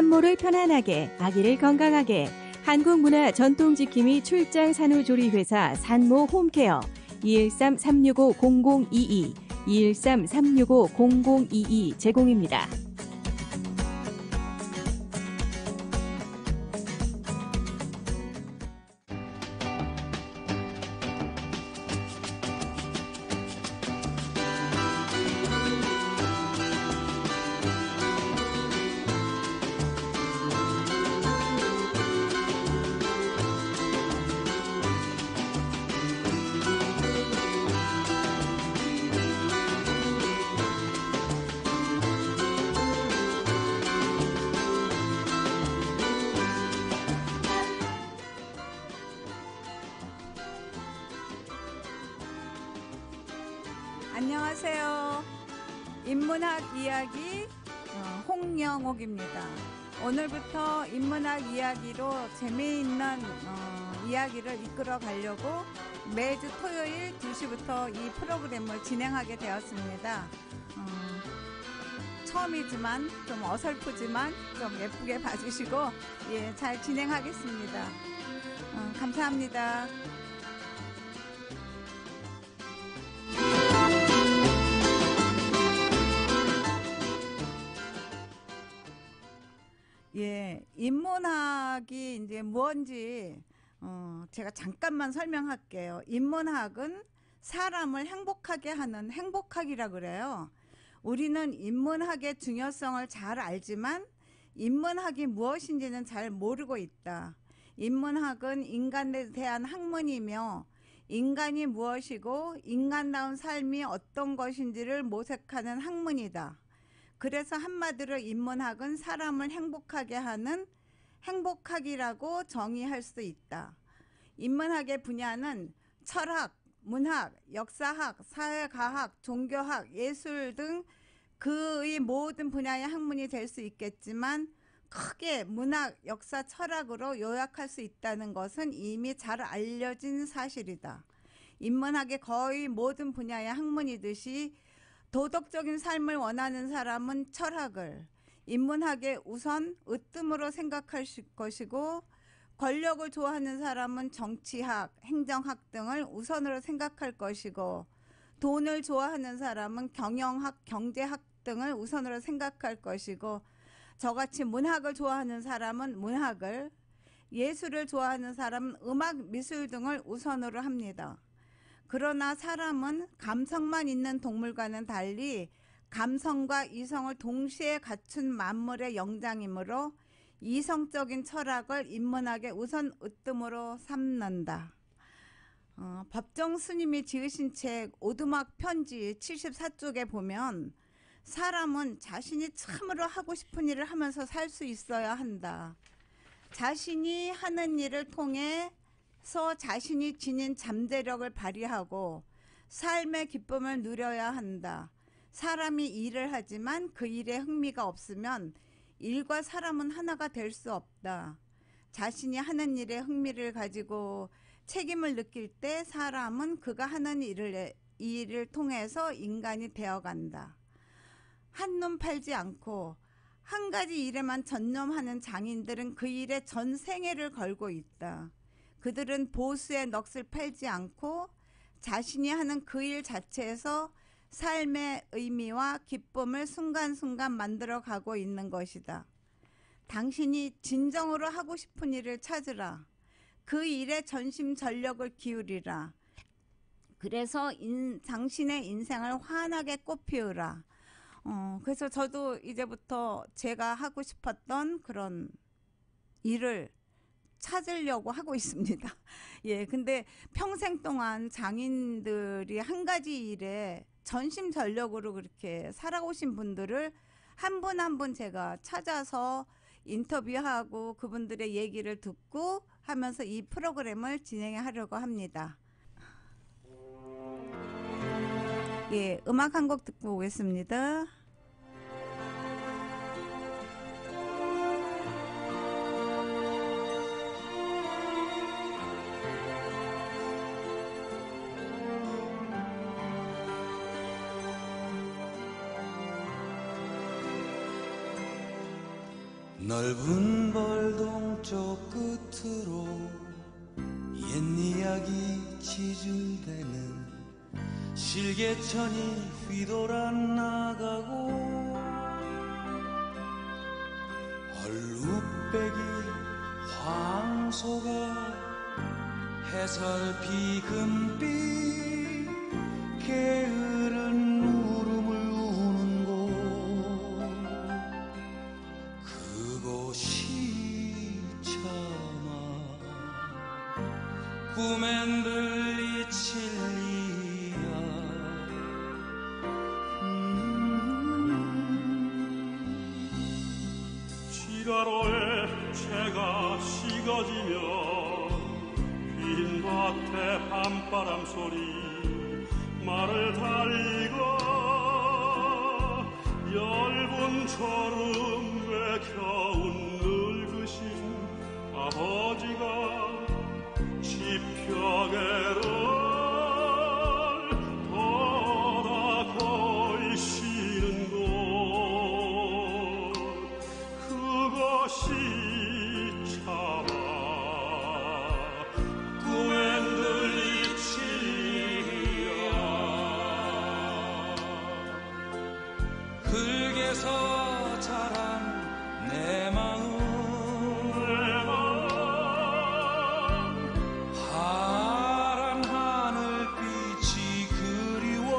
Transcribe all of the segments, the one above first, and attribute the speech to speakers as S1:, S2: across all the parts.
S1: 산모를 편안하게, 아기를 건강하게 한국문화 전통지킴이 출장 산후조리회사 산모 홈케어 213-365-0022 213-365-0022 제공입니다.
S2: 안녕하세요. 인문학 이야기 홍영옥입니다. 오늘부터 인문학 이야기로 재미있는 이야기를 이끌어 가려고 매주 토요일 2시부터 이 프로그램을 진행하게 되었습니다. 처음이지만 좀 어설프지만 좀 예쁘게 봐주시고 잘 진행하겠습니다. 감사합니다. 인문학이 이제 뭔지 제가 잠깐만 설명할게요. 인문학은 사람을 행복하게 하는 행복학이라 그래요. 우리는 인문학의 중요성을 잘 알지만 인문학이 무엇인지는 잘 모르고 있다. 인문학은 인간에 대한 학문이며 인간이 무엇이고 인간다운 삶이 어떤 것인지를 모색하는 학문이다. 그래서 한마디로 인문학은 사람을 행복하게 하는 행복학이라고 정의할 수 있다. 인문학의 분야는 철학, 문학, 역사학, 사회과학, 종교학, 예술 등 그의 모든 분야의 학문이 될 수 있겠지만 크게 문학, 역사, 철학으로 요약할 수 있다는 것은 이미 잘 알려진 사실이다. 인문학의 거의 모든 분야의 학문이듯이 도덕적인 삶을 원하는 사람은 철학을, 인문학에 우선 으뜸으로 생각할 것이고 권력을 좋아하는 사람은 정치학, 행정학 등을 우선으로 생각할 것이고 돈을 좋아하는 사람은 경영학, 경제학 등을 우선으로 생각할 것이고 저같이 문학을 좋아하는 사람은 문학을, 예술을 좋아하는 사람은 음악, 미술 등을 우선으로 합니다. 그러나 사람은 감성만 있는 동물과는 달리 감성과 이성을 동시에 갖춘 만물의 영장이므로 이성적인 철학을 인문학의 우선 으뜸으로 삼는다. 법정 스님이 지으신 책 오두막 편지 74쪽에 보면 사람은 자신이 참으로 하고 싶은 일을 하면서 살 수 있어야 한다. 자신이 하는 일을 통해 자신이 지닌 잠재력을 발휘하고 삶의 기쁨을 누려야 한다. 사람이 일을 하지만 그 일에 흥미가 없으면 일과 사람은 하나가 될 수 없다. 자신이 하는 일에 흥미를 가지고 책임을 느낄 때 사람은 그가 하는 일을 통해서 인간이 되어간다. 한눈 팔지 않고 한 가지 일에만 전념하는 장인들은 그 일에 전 생애를 걸고 있다. 그들은 보수의 넋을 팔지 않고 자신이 하는 그 일 자체에서 삶의 의미와 기쁨을 순간순간 만들어가고 있는 것이다. 당신이 진정으로 하고 싶은 일을 찾으라. 그 일에 전심전력을 기울이라. 그래서 당신의 인생을 환하게 꽃피우라. 그래서 저도 이제부터 제가 하고 싶었던 그런 일을 찾으려고 하고 있습니다. 근데 평생 동안 장인들이 한 가지 일에 전심전력으로 그렇게 살아오신 분들을 한 분 한 분 제가 찾아서 인터뷰하고 그분들의 얘기를 듣고 하면서 이 프로그램을 진행하려고 합니다. 음악 한 곡 듣고 오겠습니다.
S3: 넓은 벌동 쪽 끝으로 옛 이야기 지질대는 실개천이 휘돌아 나가고 얼룩배기 황소가 해설피 금빛 게으른 울음을 우는 곳 그곳이 차마 꿈엔 들리칠 리야
S4: 지가로에 채가 식어지며 빈 밭에 밤바람 소리 말을 달리고 얇은 졸음에 겨운 늙으신 아버지가 지평에를 걷다 걸으시는 곳 그것이 차마 꿈엔 들리치리야
S3: 흙에서 자란 내 마음 파란 하늘빛이 그리워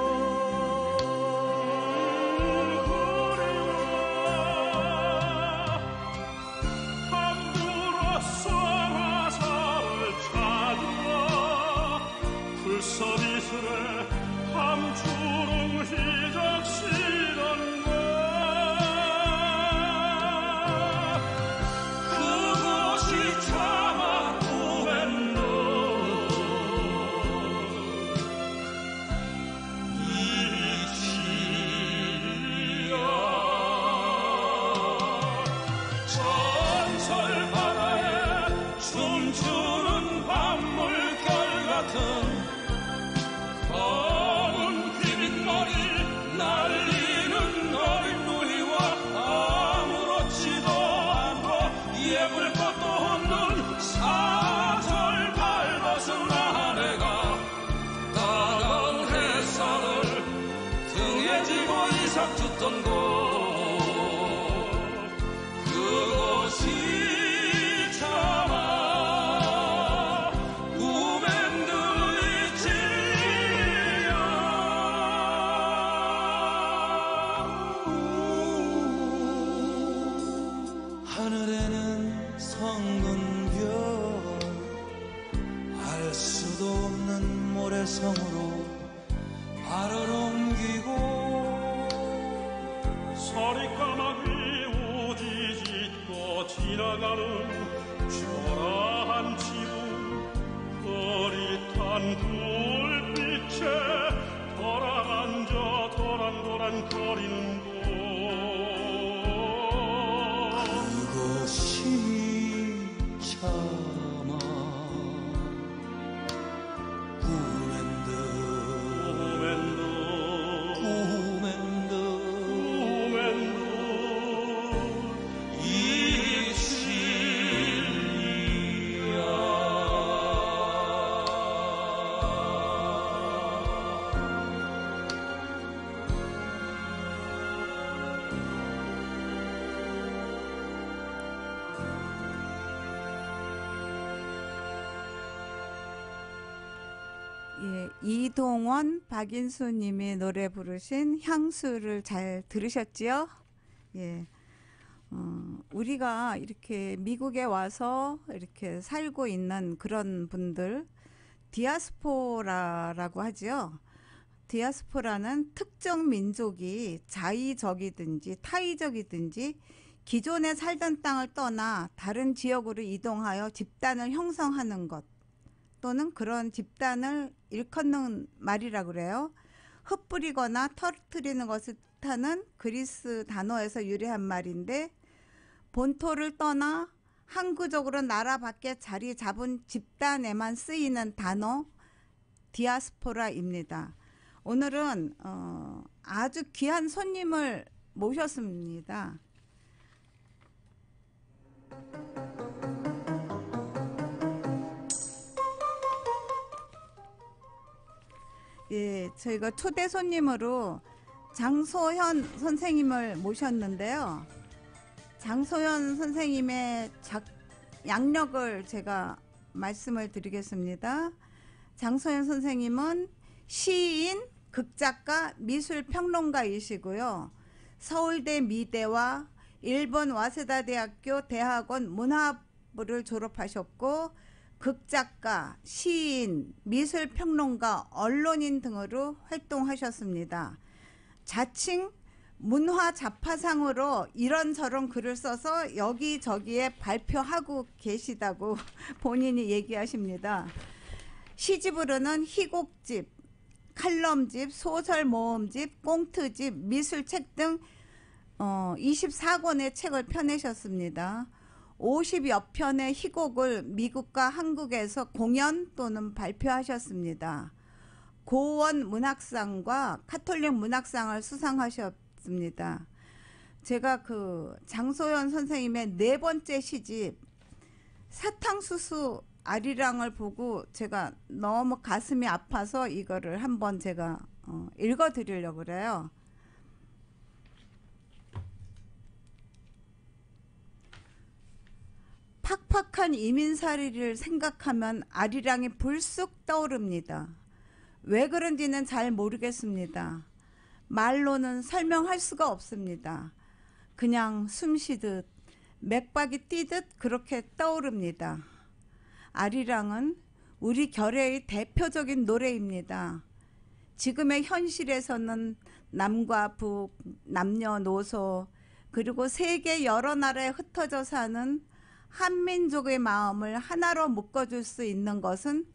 S4: 함부로써 화살을 찾으러 불서비스레 함주름 휘적시던 것 그곳이 차마 꿈엔도 이치야 전설 바다에 춤추는 밤물결 같은 검은 휘빗머리 날리는 어린 누이와 아무렇지도 않고 예쁠 것도 없는 사절 밟아서 아내가 따가운 햇살을 등에 지고 이삭 듣던 곳 그곳이 차마 꿈엔 들리지야 하늘에는 성근별 알 수도 없는 모래성으로 발을 옮기고 서리까마귀 우지짓고 지나가는 초라한 지붕 흐릿한 불빛에 돌아앉아 도란도란 거리는 곳
S3: 그곳이 차마 꿈엔드
S2: 예, 이동원, 박인수 님이 노래 부르신 향수를 잘 들으셨지요? 예. 우리가 이렇게 미국에 와서 이렇게 살고 있는 그런 분들, 디아스포라라고 하지요. 디아스포라는 특정 민족이 자의적이든지 타의적이든지 기존에 살던 땅을 떠나 다른 지역으로 이동하여 집단을 형성하는 것 또는 그런 집단을 일컫는 말이라고 그래요. 흩뿌리거나 터뜨리는 것을 뜻하는 그리스 단어에서 유래한 말인데 본토를 떠나 항구적으로 나라 밖에 자리 잡은 집단에만 쓰이는 단어 디아스포라입니다. 오늘은 아주 귀한 손님을 모셨습니다. 예, 저희가 초대 손님으로 장소현 선생님을 모셨는데요. 장소현 선생님의 양력을 제가 말씀을 드리겠습니다. 장소현 선생님은 시인, 극작가, 미술평론가이시고요. 서울대 미대와 일본 와세다 대학교 대학원 문화부를 졸업하셨고 극작가, 시인, 미술평론가, 언론인 등으로 활동하셨습니다. 자칭 문화자파상으로 이런저런 글을 써서 여기저기에 발표하고 계시다고 본인이 얘기하십니다. 시집으로는 희곡집, 칼럼집, 소설모음집, 꽁트집, 미술책 등 24권의 책을 펴내셨습니다. 50여 편의 희곡을 미국과 한국에서 공연 또는 발표하셨습니다. 고원 문학상과 카톨릭 문학상을 수상하셨습니다. 제가 그 장소연 선생님의 4번째 시집 사탕수수 아리랑을 보고 제가 너무 가슴이 아파서 이거를 한번 제가 읽어드리려고 그래요. 팍팍한 이민살이를 생각하면 아리랑이 불쑥 떠오릅니다. 왜 그런지는 잘 모르겠습니다. 말로는 설명할 수가 없습니다. 그냥 숨쉬듯 맥박이 뛰듯 그렇게 떠오릅니다. 아리랑은 우리 결의의 대표적인 노래입니다. 지금의 현실에서는 남과 북, 남녀노소 그리고 세계 여러 나라에 흩어져 사는 한민족의 마음을 하나로 묶어줄 수 있는 것은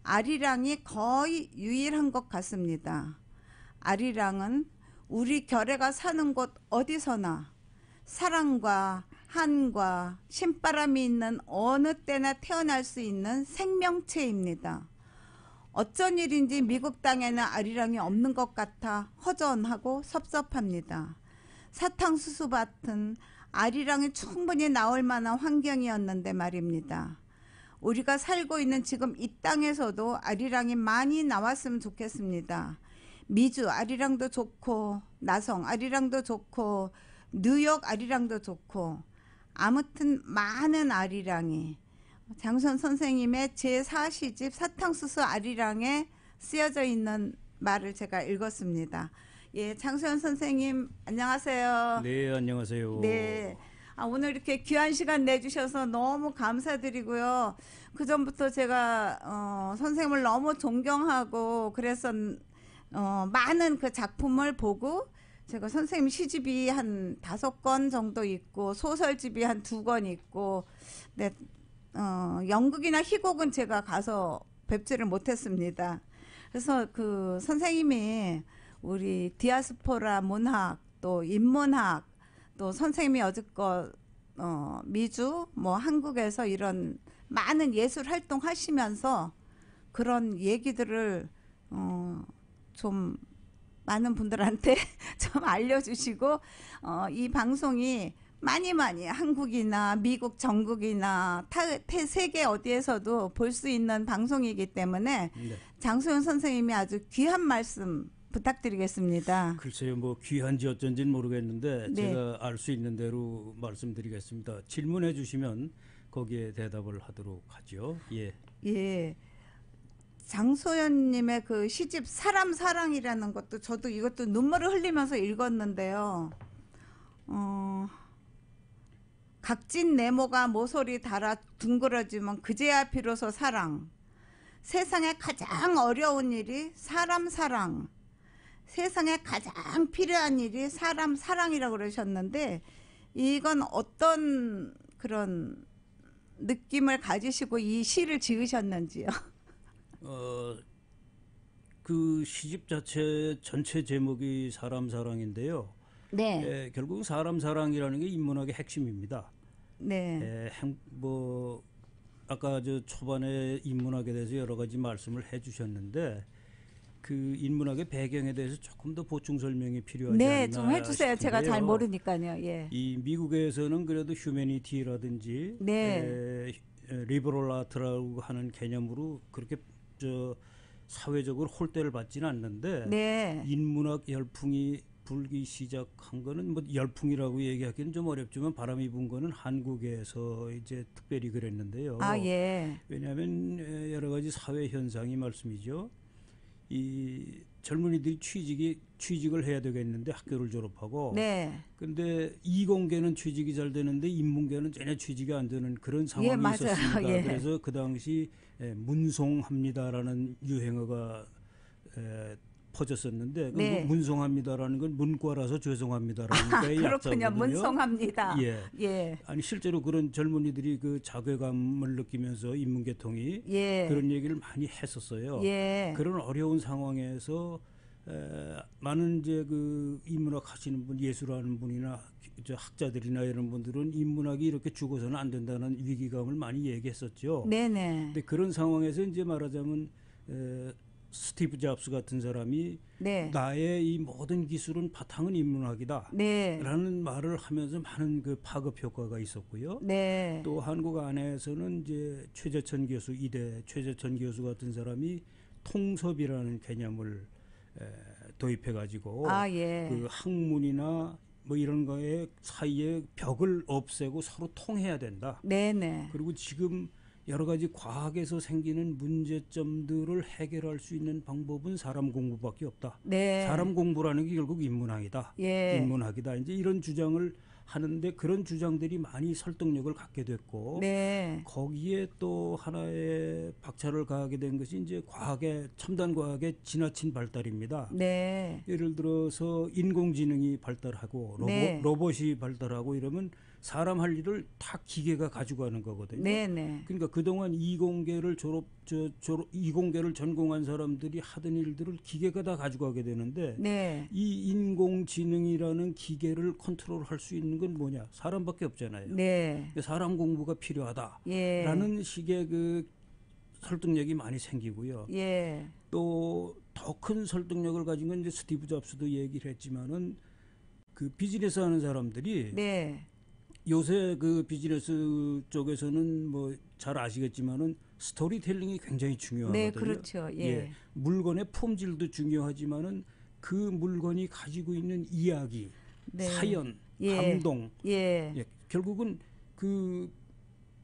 S2: 아리랑이 거의 유일한 것 같습니다. 아리랑은 우리 결애가 사는 곳 어디서나 사랑과 한과 신바람이 있는 어느 때나 태어날 수 있는 생명체입니다. 어쩐 일인지 미국 땅에는 아리랑이 없는 것 같아 허전하고 섭섭합니다. 사탕수수밭은 아리랑이 충분히 나올 만한 환경이었는데 말입니다. 우리가 살고 있는 지금 이 땅에서도 아리랑이 많이 나왔으면 좋겠습니다. 미주 아리랑도 좋고 나성 아리랑도 좋고 뉴욕 아리랑도 좋고 아무튼 많은 아리랑이 장소연 선생님의 제4시집 사탕수수 아리랑에 쓰여져 있는 말을 제가 읽었습니다. 예, 장소연 선생님 안녕하세요.
S5: 네, 안녕하세요.
S2: 네. 오늘 이렇게 귀한 시간 내주셔서 너무 감사드리고요. 그 전부터 제가 선생님을 너무 존경하고 그래서 많은 그 작품을 보고 제가 선생님 시집이 한 5권 정도 있고 소설집이 한 2권 있고 네, 연극이나 희곡은 제가 가서 뵙지를 못했습니다. 그래서 그 선생님이 우리 디아스포라 문학 또 인문학 또 선생님이 여지껏 미주 뭐 한국에서 이런 많은 예술 활동 하시면서 그런 얘기들을 좀 많은 분들한테 좀 알려주시고 이 방송이 많이 한국이나 미국 전국이나 세계 어디에서도 볼 수 있는 방송이기 때문에
S5: 네.
S2: 장소연 선생님이 아주 귀한 말씀 부탁드리겠습니다.
S5: 글쎄요, 뭐 귀한지 어쩐지는 모르겠는데
S2: 네.
S5: 제가 알 수 있는 대로 말씀드리겠습니다. 질문해 주시면 거기에 대답을 하도록 하죠. 예.
S2: 예. 장소연님의 그 시집 사람 사랑이라는 것도 저도 이것도 눈물을 흘리면서 읽었는데요. 각진 네모가 모서리 달아 둥그러지면 그제야 비로소 사랑. 세상에 가장 어려운 일이 사람 사랑. 세상에 가장 필요한 일이 사람 사랑이라고 그러셨는데 이건 어떤 그런 느낌을 가지시고 이 시를 지으셨는지요?
S5: 그 시집 자체 전체 제목이 사람 사랑인데요.
S2: 네.
S5: 결국 사람 사랑이라는 게 인문학의 핵심입니다.
S2: 네.
S5: 뭐 아까 저 초반에 인문학에 대해서 여러 가지 말씀을 해주셨는데 그 인문학의 배경에 대해서 조금 더 보충 설명이 필요하지
S2: 네,
S5: 않나
S2: 좀 해주세요. 제가 잘
S5: 싶은데요.
S2: 모르니까요. 예.
S5: 이 미국에서는 그래도 휴머니티라든지
S2: 네.
S5: 리버럴 아트라고 하는 개념으로 그렇게 사회적으로 홀대를 받지는 않는데
S2: 네.
S5: 인문학 열풍이 불기 시작한 거는 뭐 열풍이라고 얘기하기는 좀 어렵지만 바람이 분 거는 한국에서 이제 특별히 그랬는데요.
S2: 아, 예.
S5: 왜냐하면 여러 가지 사회 현상이 말씀이죠. 이 젊은이들이 취직을 해야 되겠는데 학교를 졸업하고
S2: 네.
S5: 근데 이공계는 취직이 잘 되는데 인문계는 전혀 취직이 안 되는 그런 상황이
S2: 예, 맞아요.
S5: 있었습니다.
S2: 예.
S5: 그래서 그 당시 문송합니다라는 유행어가 퍼졌었는데 그
S2: 네.
S5: 문송합니다라는 건 문과라서 죄송합니다라는 거의
S2: 그렇군요.
S5: 약자거든요.
S2: 문송합니다.
S5: 예.
S2: 예.
S5: 아니 실제로 그런 젊은이들이 그 자괴감을 느끼면서 인문계통이
S2: 예.
S5: 그런 얘기를 많이 했었어요.
S2: 예.
S5: 그런 어려운 상황에서 많은 이제 그 인문학 하시는 분, 예술하는 분이나 학자들이나 이런 분들은 인문학이 이렇게 죽어서는 안 된다는 위기감을 많이 얘기했었죠.
S2: 네네.
S5: 근데 그런 상황에서 이제 말하자면 스티브 잡스 같은 사람이
S2: 네.
S5: 나의 이 모든 기술은 바탕은 인문학이다.
S2: 네.
S5: 라는 말을 하면서 많은 그 파급 효과가 있었고요.
S2: 네.
S5: 또 한국 안에서는 이제 최재천 교수, 이대 최재천 교수 같은 사람이 통섭이라는 개념을 도입해 가지고
S2: 아, 예.
S5: 그 학문이나 뭐 이런 거에 사이에 벽을 없애고 서로 통해야 된다.
S2: 네네.
S5: 그리고 지금 여러 가지 과학에서 생기는 문제점들을 해결할 수 있는 방법은 사람 공부밖에 없다.
S2: 네.
S5: 사람 공부라는 게 결국 인문학이다.
S2: 예.
S5: 인문학이다. 이제 이런 주장을 하는데 그런 주장들이 많이 설득력을 갖게 됐고
S2: 네.
S5: 거기에 또 하나의 박차를 가하게 된 것이 이제 과학의 첨단 과학의 지나친 발달입니다.
S2: 네.
S5: 예를 들어서 인공지능이 발달하고
S2: 네.
S5: 로봇이 발달하고 이러면 사람 할 일을 다 기계가 가져가는 거거든요.
S2: 네네.
S5: 그러니까 그동안 이공계를 이공계를 전공한 사람들이 하던 일들을 기계가 다 가져가게 되는데
S2: 네.
S5: 이 인공지능이라는 기계를 컨트롤할 수 있는 건 뭐냐? 사람밖에 없잖아요.
S2: 네.
S5: 그러니까 사람 공부가 필요하다라는
S2: 예.
S5: 식의 그 설득력이 많이 생기고요.
S2: 예.
S5: 또 더 큰 설득력을 가진 건 이제 스티브 잡스도 얘기를 했지만은 그 비즈니스 하는 사람들이
S2: 네.
S5: 요새 그 비즈니스 쪽에서는 뭐 잘 아시겠지만은 스토리텔링이 굉장히 중요하거든요.
S2: 네, 그렇죠. 예.
S5: 물건의 품질도 중요하지만은 그 물건이 가지고 있는 이야기,
S2: 네.
S5: 사연,
S2: 예.
S5: 감동,
S2: 예.
S5: 결국은 그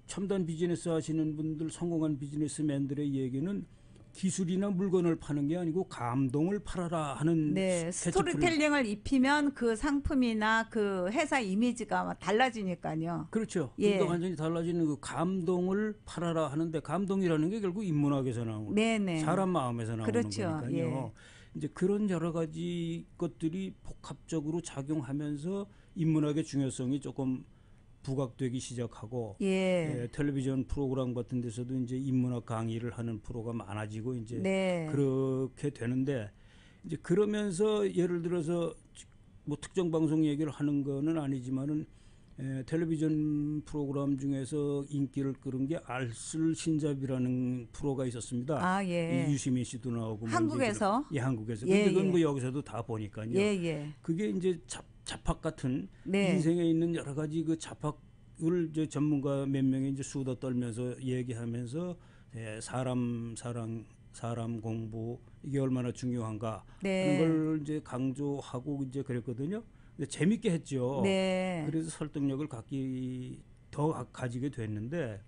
S5: 첨단 비즈니스 하시는 분들, 성공한 비즈니스맨들의 얘기는 기술이나 물건을 파는 게 아니고 감동을 팔아라 하는
S2: 네.
S5: 캐치프레이즈.
S2: 스토리텔링을 입히면 그 상품이나 그 회사 이미지가 달라지니까요.
S5: 그렇죠.
S2: 예.
S5: 그러니까 완전히 달라지는 그 감동을 팔아라 하는데 감동이라는 게 결국 인문학에서 나오는
S2: 네네.
S5: 사람 마음에서 나오는
S2: 그렇죠.
S5: 거니까요.
S2: 예.
S5: 이제 그런 여러 가지 것들이 복합적으로 작용하면서 인문학의 중요성이 조금 부각되기 시작하고
S2: 예.
S5: 텔레비전 프로그램 같은 데서도 이제 인문학 강의를 하는 프로가 많아지고 이제
S2: 네.
S5: 그렇게 되는데 이제 그러면서 예를 들어서 뭐 특정 방송 얘기를 하는 거는 아니지만은 텔레비전 프로그램 중에서 인기를 끌은 게 알쓸신잡이라는 프로가 있었습니다.
S2: 아, 예.
S5: 유시민 씨도 나오고
S2: 한국에서?
S5: 예, 한국에서.
S2: 예,
S5: 근데 그건
S2: 예.
S5: 뭐 여기서도 다 보니까요.
S2: 예.
S5: 그게 이제 잡학 같은
S2: 네.
S5: 인생에 있는 여러 가지 그 잡학을 이제 전문가 몇 명이 이제 수다 떨면서 얘기하면서 사람 사랑, 사람 공부 이게 얼마나 중요한가
S2: 네.
S5: 그걸 이제 강조하고 이제 그랬거든요. 근데 재밌게 했죠.
S2: 네.
S5: 그래서 설득력을 가지게 됐는데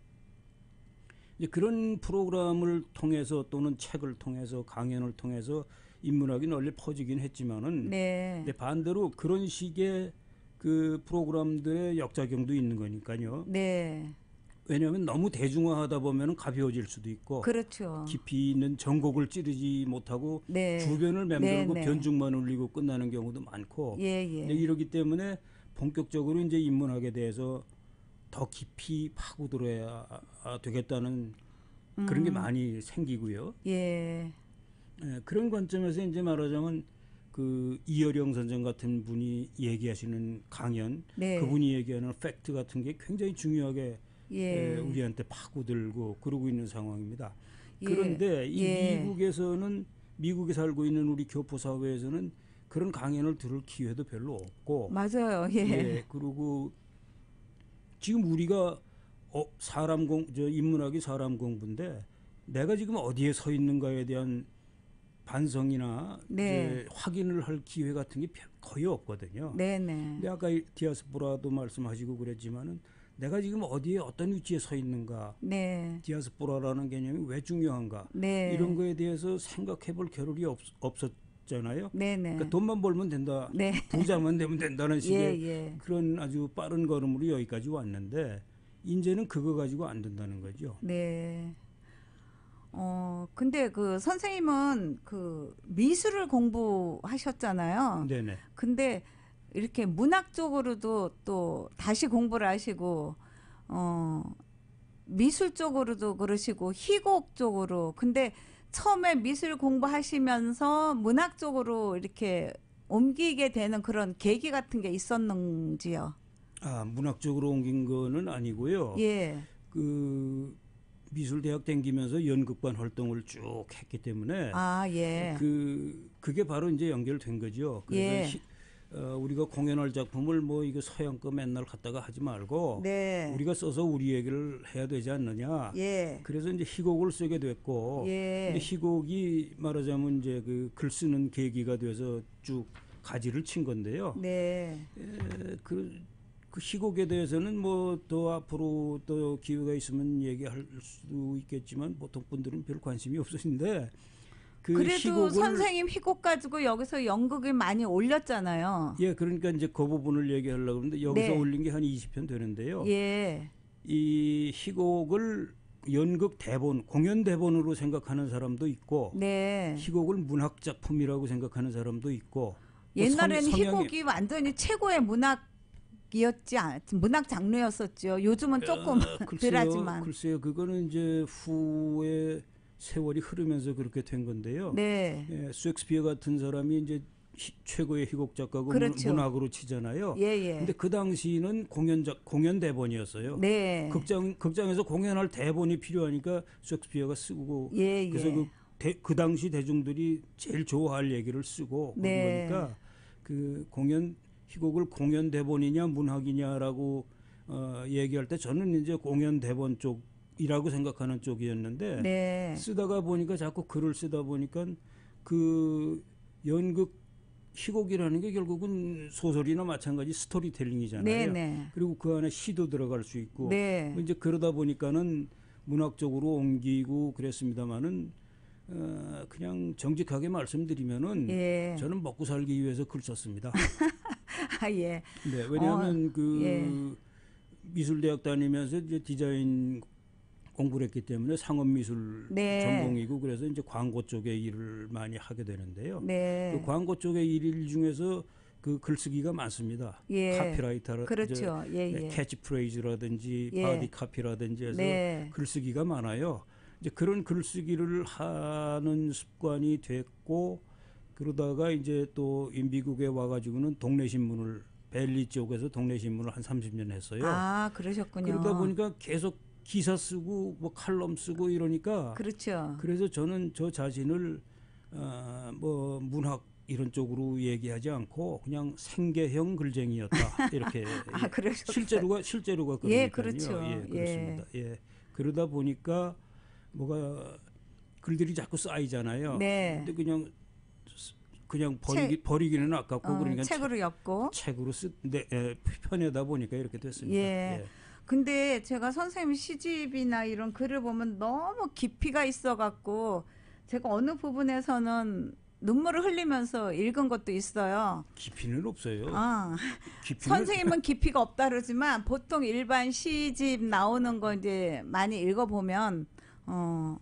S5: 이제 그런 프로그램을 통해서 또는 책을 통해서 강연을 통해서 인문학이 널리 퍼지긴 했지만은
S2: 네.
S5: 근데 반대로 그런 식의 그 프로그램들의 역작용도 있는 거니까요.
S2: 네.
S5: 왜냐하면 너무 대중화하다 보면은 가벼워질 수도 있고
S2: 그렇죠.
S5: 깊이 있는 전곡을 찌르지 못하고
S2: 네.
S5: 주변을 맴돌고
S2: 네.
S5: 변죽만 울리고 끝나는 경우도 많고
S2: 예.
S5: 이제 이러기 때문에 본격적으로 이제 인문학에 대해서 더 깊이 파고들어야 되겠다는 그런 게 많이 생기고요.
S2: 예.
S5: 그런 관점에서 이제 말하자면 그 이어령 선생 같은 분이 얘기하시는 강연,
S2: 네.
S5: 그분이 얘기하는 팩트 같은 게 굉장히 중요하게
S2: 예.
S5: 우리한테 파고들고 그러고 있는 상황입니다.
S2: 예.
S5: 그런데 이
S2: 예.
S5: 미국에서는 미국에 살고 있는 우리 교포 사회에서는 그런 강연을 들을 기회도 별로 없고
S2: 맞아요. 예.
S5: 그리고 지금 우리가 인문학이 사람 공부인데 내가 지금 어디에 서 있는가에 대한 반성이나
S2: 네.
S5: 이제 확인을 할 기회 같은 게 거의 없거든요.
S2: 네네.
S5: 근데 아까 디아스포라도 말씀하시고 그랬지만은 내가 지금 어디에 어떤 위치에 서 있는가,
S2: 네.
S5: 디아스포라라는 개념이 왜 중요한가
S2: 네.
S5: 이런 거에 대해서 생각해볼 겨를이 없었잖아요.
S2: 네네.
S5: 그러니까 돈만 벌면 된다,
S2: 네.
S5: 부자만 되면 된다는 식의
S2: 예.
S5: 그런 아주 빠른 걸음으로 여기까지 왔는데 이제는 그거 가지고 안 된다는 거죠.
S2: 네. 근데 그 선생님은 그 미술을 공부하셨잖아요.
S5: 네네.
S2: 근데 이렇게 문학 쪽으로도 또 다시 공부를 하시고, 미술 쪽으로도 그러시고, 희곡 쪽으로. 근데 처음에 미술 공부하시면서 문학 쪽으로 이렇게 옮기게 되는 그런 계기 같은 게 있었는지요?
S5: 아, 문학적으로 옮긴 거는 아니고요.
S2: 예.
S5: 그 미술대학 다니면서 연극반 활동을 쭉 했기 때문에
S2: 아, 예.
S5: 그게 바로 이제 연결된 거죠. 그래서
S2: 예.
S5: 우리가 공연할 작품을 뭐 이거 서양 거 맨날 갖다가 하지 말고
S2: 네.
S5: 우리가 써서 우리 얘기를 해야 되지 않느냐.
S2: 예.
S5: 그래서 이제 희곡을 쓰게 됐고
S2: 예.
S5: 근데 희곡이 말하자면 이제 그 글 쓰는 계기가 돼서 쭉 가지를 친 건데요.
S2: 네.
S5: 그 희곡에 대해서는 뭐 더 앞으로 또 기회가 있으면 얘기할 수도 있겠지만 보통 분들은 별 관심이 없으신데 그
S2: 그래도
S5: 희곡을
S2: 선생님 희곡 가지고 여기서 연극을 많이 올렸잖아요.
S5: 예, 그러니까 이제 그 부분을 얘기하려고 하는데 여기서
S2: 네.
S5: 올린 게 한 20편 되는데요.
S2: 예.
S5: 이 희곡을 연극 대본, 공연 대본으로 생각하는 사람도 있고
S2: 네.
S5: 희곡을 문학 작품이라고 생각하는 사람도 있고 뭐
S2: 옛날에는
S5: 성향이-
S2: 희곡이 완전히 최고의 문학 장르였었죠. 요즘은 조금 덜하지만.
S5: 글쎄요, 그거는 이제 후에 세월이 흐르면서 그렇게 된 건데요.
S2: 네.
S5: 예, 셰익스피어 같은 사람이 이제 최고의 희곡 작가고
S2: 그렇죠.
S5: 문학으로 치잖아요.
S2: 예.
S5: 근데 그 당시는 공연 대본이었어요.
S2: 네.
S5: 극장에서 공연할 대본이 필요하니까 셰익스피어가 쓰고
S2: 예.
S5: 그래서 그 당시 대중들이 제일 좋아할 얘기를 쓰고 그런
S2: 네.
S5: 거니까 그 희곡을 공연 대본이냐 문학이냐라고 얘기할 때 저는 이제 공연 대본 쪽이라고 생각하는 쪽이었는데
S2: 네.
S5: 쓰다가 보니까 자꾸 글을 쓰다 보니까 그 연극 희곡이라는 게 결국은 소설이나 마찬가지 스토리텔링이잖아요.
S2: 네.
S5: 그리고 그 안에 시도 들어갈 수 있고
S2: 네.
S5: 이제 그러다 보니까는 문학적으로 옮기고 그랬습니다마는 그냥 정직하게 말씀드리면은
S2: 예.
S5: 저는 먹고 살기 위해서 글 썼습니다.
S2: 아, 예.
S5: 네, 왜냐하면
S2: 예.
S5: 미술대학 다니면서 이제 디자인 공부를 했기 때문에 상업미술
S2: 네.
S5: 전공이고 그래서 이제 광고 쪽에 일을 많이 하게 되는데요.
S2: 네.
S5: 그 광고 쪽의 일 중에서 그 글쓰기가 많습니다.
S2: 예.
S5: 카피라이터라
S2: 그렇죠. 예.
S5: 캐치프레이즈라든지
S2: 예.
S5: 바디 카피라든지 해서
S2: 네.
S5: 글쓰기가 많아요. 이제 그런 글쓰기를 하는 습관이 됐고 그러다가 이제 또 미국에 와가지고는 동네 신문을 벨리 쪽에서 동네 신문을 한 30년 했어요.
S2: 아, 그러셨군요.
S5: 그러다 보니까 계속 기사 쓰고 뭐 칼럼 쓰고 이러니까
S2: 그렇죠.
S5: 그래서 저는 저 자신을 뭐 문학 이런 쪽으로 얘기하지 않고 그냥 생계형 글쟁이였다 이렇게
S2: 아, 그러셨어요.
S5: 실제로가 그러니까요.
S2: 예, 그렇죠.
S5: 예, 그렇습니다. 예. 그러다 보니까 뭐가 글들이 자꾸 쌓이잖아요.
S2: 네.
S5: 근데 그냥 버리기는 아깝고 그러니까
S2: 책으로 엮고.
S5: 책으로 편에다 보니까 이렇게 됐습니다.
S2: 예. 근데 제가 선생님 시집이나 이런 글을 보면 너무 깊이가 있어갖고 제가 어느 부분에서는 눈물을 흘리면서 읽은 것도 있어요.
S5: 깊이는 없어요.
S2: 아,
S5: 깊이는
S2: 선생님은 깊이가 없다 그러지만 보통 일반 시집 나오는 거 이제 많이 읽어보면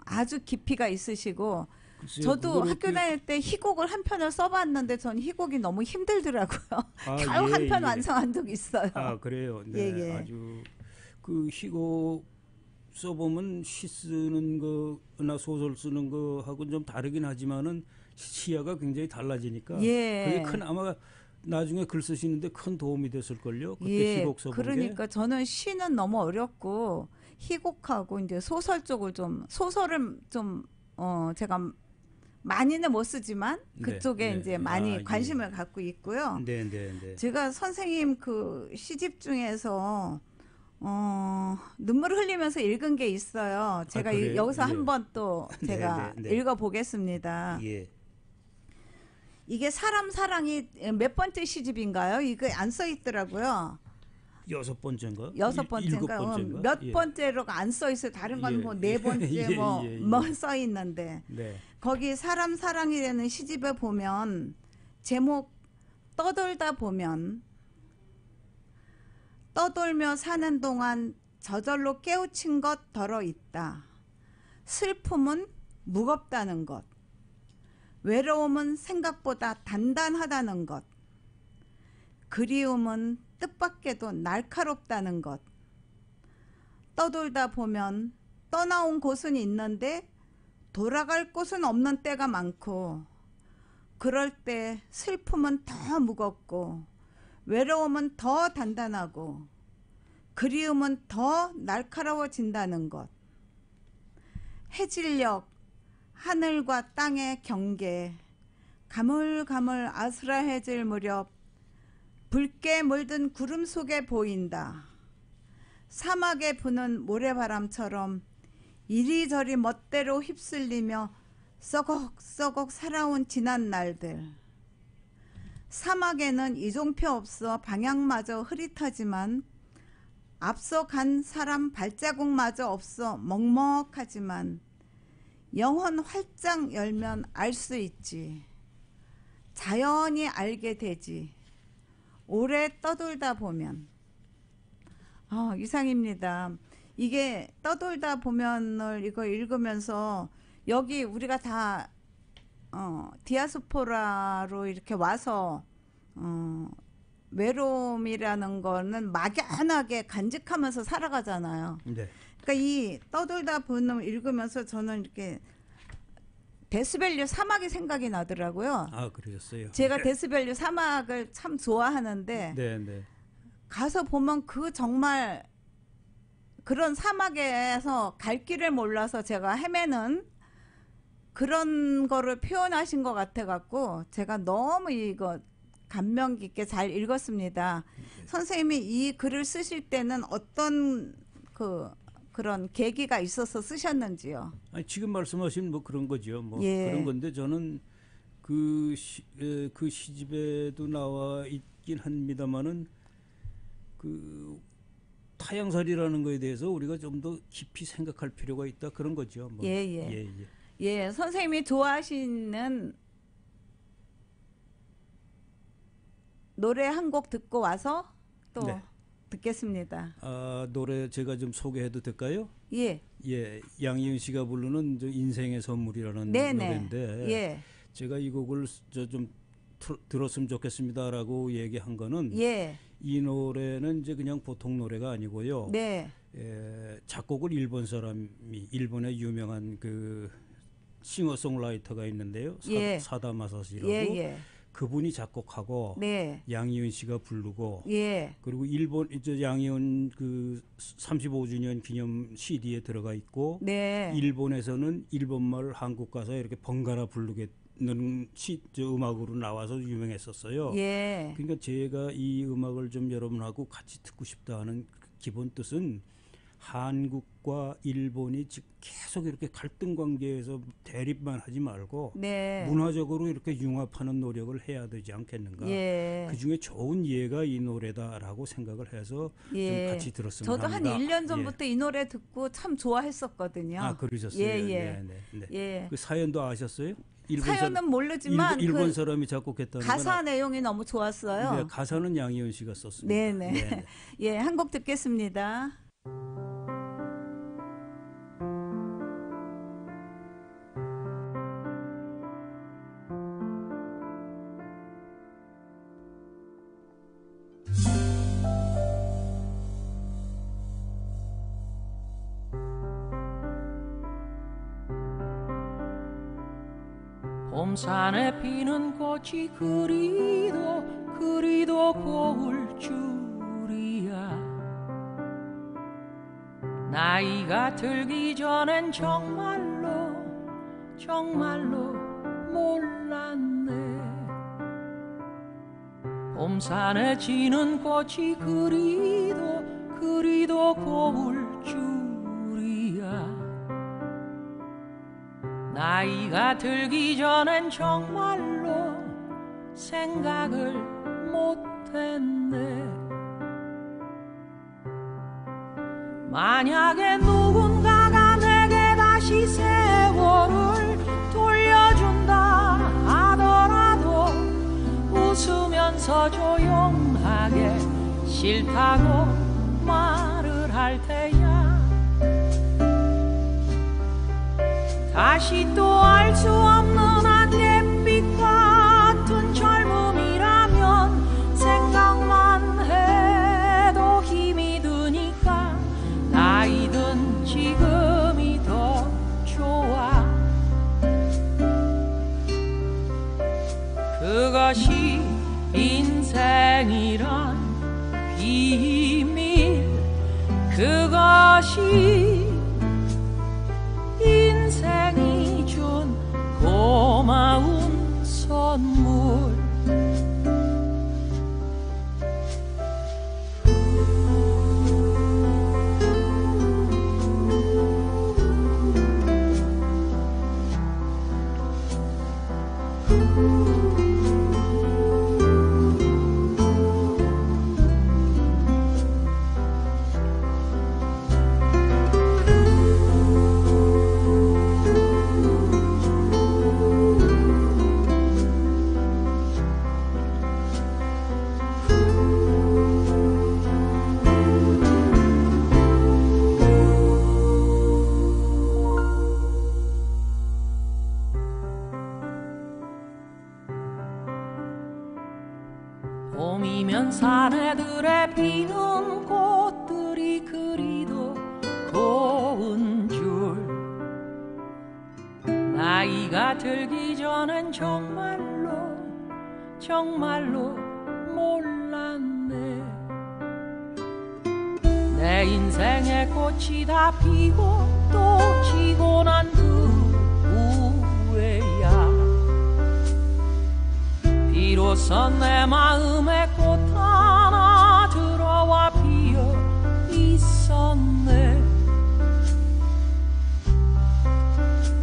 S2: 아주 깊이가 있으시고
S5: 글쎄요,
S2: 저도
S5: 그거를
S2: 학교 다닐 때 희곡을 한 편을 써봤는데 전 희곡이 너무 힘들더라고요. 겨우 한 편 완성한 적이 있어요.
S5: 아, 그래요. 네,
S2: 예.
S5: 아주 그 희곡 써보면 시 쓰는 거나 소설 쓰는 거하고는 좀 다르긴 하지만은 시야가 굉장히 달라지니까
S2: 예.
S5: 그게 아마 나중에 글 쓰시는데 큰 도움이 됐을걸요. 그때
S2: 예,
S5: 희곡 써본
S2: 그러니까 저는 시는 너무 어렵고 희곡하고 이제 소설 쪽을 소설을 좀 제가 많이는 못 쓰지만
S5: 네,
S2: 그쪽에
S5: 네.
S2: 이제 많이
S5: 예.
S2: 관심을 갖고 있고요.
S5: 네, 네, 네.
S2: 제가 선생님 그 시집 중에서 눈물 흘리면서 읽은 게 있어요. 제가
S5: 그래요?
S2: 여기서
S5: 예.
S2: 한번 또
S5: 네,
S2: 제가
S5: 네, 네.
S2: 읽어보겠습니다.
S5: 예.
S2: 이게 사람 사랑이 몇 번째 시집인가요? 이거 안 써 있더라고요.
S5: 6번째인가?
S2: 여섯 번째인가? 몇
S5: 예.
S2: 번째로가 안 써 있어요. 다른 건
S5: 예.
S2: 뭐 네 번째
S5: 예,
S2: 뭐
S5: 예, 예.
S2: 써 있는데
S5: 네.
S2: 거기 사람 사랑이라는 시집에 보면 제목 떠돌다 보면 떠돌며 사는 동안 저절로 깨우친 것 덜어 있다. 슬픔은 무겁다는 것. 외로움은 생각보다 단단하다는 것. 그리움은 뜻밖에도 날카롭다는 것. 떠돌다 보면 떠나온 곳은 있는데 돌아갈 곳은 없는 때가 많고, 그럴 때 슬픔은 더 무겁고 외로움은 더 단단하고 그리움은 더 날카로워진다는 것. 해질녘 하늘과 땅의 경계, 가물가물 아스라해질 무렵 붉게 물든 구름 속에 보인다. 사막에 부는 모래바람처럼 이리저리 멋대로 휩쓸리며 썩옥썩옥 살아온 지난 날들. 사막에는 이종표 없어 방향마저 흐릿하지만 앞서 간 사람 발자국마저 없어 먹먹하지만 영혼 활짝 열면 알 수 있지. 자연히 알게 되지. 오래 떠돌다 보면. 이상입니다. 이게 떠돌다 보면을 이거 읽으면서 여기 우리가 다 디아스포라로 이렇게 와서 외로움이라는 거는 막연하게 간직하면서 살아가잖아요.
S5: 네.
S2: 그러니까 이 떠돌다 보면 읽으면서 저는 이렇게 데스밸류 사막이 생각이 나더라고요.
S5: 아, 그러셨어요.
S2: 제가 데스밸류 사막을 참 좋아하는데
S5: 네, 네.
S2: 가서 보면 그 정말 그런 사막에서 갈 길을 몰라서 제가 헤매는 그런 거를 표현하신 것 같아 갖고 제가 너무 이거 감명 깊게 잘 읽었습니다. 선생님이 이 글을 쓰실 때는 어떤 그런 계기가 있어서 쓰셨는지요?
S5: 아니, 지금 말씀하신 뭐 그런 거죠. 뭐
S2: 예.
S5: 그런 건데 저는 그 시집에도 나와 있긴 합니다만은 그 타향살이라는 거에 대해서 우리가 좀 더 깊이 생각할 필요가 있다, 그런 거죠. 뭐.
S2: 예.
S5: 예.
S2: 예, 선생님이 좋아하시는 노래 한 곡 듣고 와서 또
S5: 네.
S2: 듣겠습니다.
S5: 아, 노래 제가 좀 소개해도 될까요?
S2: 예.
S5: 예, 양희은 씨가 부르는 저 인생의 선물이라는
S2: 네네.
S5: 노래인데
S2: 예.
S5: 제가 이 곡을 좀 들었으면 좋겠습니다라고 얘기한 거는
S2: 예.
S5: 이 노래는 이제 그냥 보통 노래가 아니고요.
S2: 네.
S5: 작곡을 일본의 유명한 그 싱어송라이터가 있는데요.
S2: 예.
S5: 사다 마사시라고.
S2: 예.
S5: 그분이 작곡하고
S2: 네.
S5: 양희은 씨가 부르고
S2: 예.
S5: 그리고 일본 이제 양희은 그 35주년 기념 CD에 들어가 있고
S2: 네.
S5: 일본에서는 일본말 한국 가사 이렇게 번갈아 부르는 음악으로 나와서 유명했었어요.
S2: 예.
S5: 그러니까 제가 이 음악을 좀 여러분하고 같이 듣고 싶다 하는 기본 뜻은 한국과 일본이 지금 계속 이렇게 갈등 관계에서 대립만 하지 말고
S2: 네.
S5: 문화적으로 이렇게 융합하는 노력을 해야 되지 않겠는가.
S2: 예.
S5: 그중에 좋은 예가 이 노래다라고 생각을 해서
S2: 예.
S5: 좀 같이 들었으면
S2: 저도
S5: 합니다.
S2: 한 1년 전부터 이 노래 듣고 참 좋아했었거든요.
S5: 아, 그러셨어요.
S2: 예.
S5: 네.
S2: 예.
S5: 그 사연도 아셨어요?
S2: 사연은 모르지만
S5: 일본
S2: 그
S5: 사람이 작곡했다는
S2: 가사
S5: 건
S2: 내용이 너무 좋았어요.
S5: 네, 가사는 양희은 씨가 썼습니다.
S2: 네네. 예, 한 곡 듣겠습니다.
S6: 봄산에 피는 꽃이 그리도 고울 줄이야. 나이가 들기 전엔 정말로 몰랐네. 봄산에 지는 꽃이 그리도 고울 줄이야. 나이가 들기 전엔 정말로 생각을 못했네. 만약에 누군가가 내게 다시 세월을 돌려준다 하더라도 웃으면서 조용하게 싫다고 말을 할 테야. 다시 또 알 수 없는 안갯빛 같은 젊음이라면 생각만 해도 힘이 드니까 나이든 지금이 더 좋아. 그것이 인생이란 비밀, 그것이 인생이 준 고마운 선물. 봄이면 사내들의 피는 꽃들이 그리도 고운 줄. 나이가 들기 전엔 정말로 몰랐네. 내 인생의 꽃이 다 피고 또 지고 난 그 후에야 비로소 내 마음에 꽃 하나 들어와 피어 있었네.